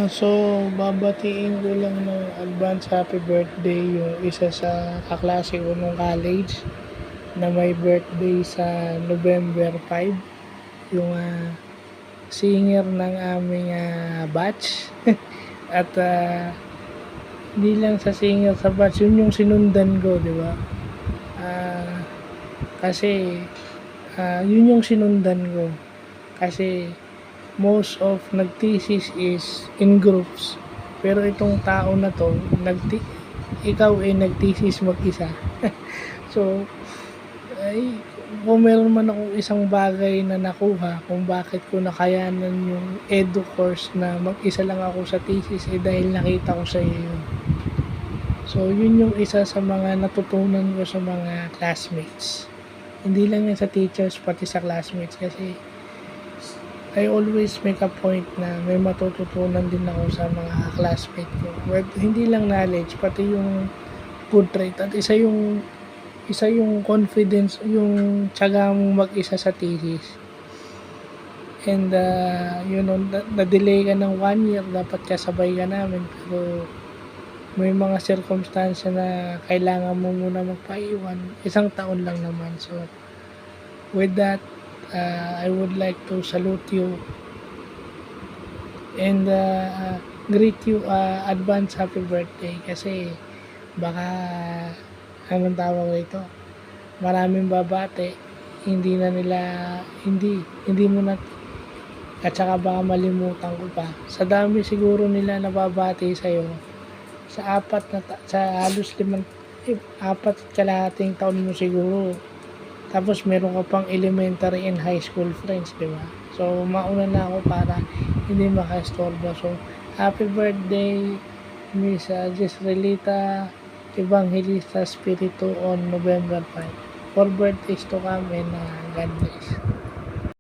So babatiin ko lang ng advance happy birthday yung isa sa kaklase ko nung college na may birthday sa November 5, yung singer ng aming batch. At hindi lang sa singer sa batch, yun yung sinundan ko, di ba? Ah, kasi yun yung sinundan ko. Kasi most of nagthesis is in groups. Pero itong tao na to, ikaw ay nagthesis mag-isa. So, ay, kung meron man akong isang bagay na nakuha kung bakit ko nakayanan yung edu course na mag-isa lang ako sa thesis, dahil nakita ko sa iyo yun. So, yun yung isa sa mga natutunan ko sa mga classmates. Hindi lang yan sa teachers, pati sa classmates. Kasi I always make a point na may matututunan din ako sa mga classmates ko. But hindi lang knowledge, pati yung good trait. At isa yung confidence, yung tiyaga mong mag-isa sa thesis. And na-delay ka ng 1 year, dapat kasabay ka namin. Pero may mga circumstance na kailangan mo muna magpaiwan. 1 taon lang naman. So, with that, I would like to salute you and greet you advance happy birthday, kasi baka anong tawag nito, maraming babate, hindi mo na, at saka baka malimutan ko pa sa dami siguro nila nababati sa'yo sa halos 4 taon mo siguro. Tapos meron ka pang elementary and high school friends, di ba? So, mauna na ako para hindi maka-istorbo. So, happy birthday, Miss Jesrelita Evangelista Spiritu on November 5. For birthdays to come, and God bless.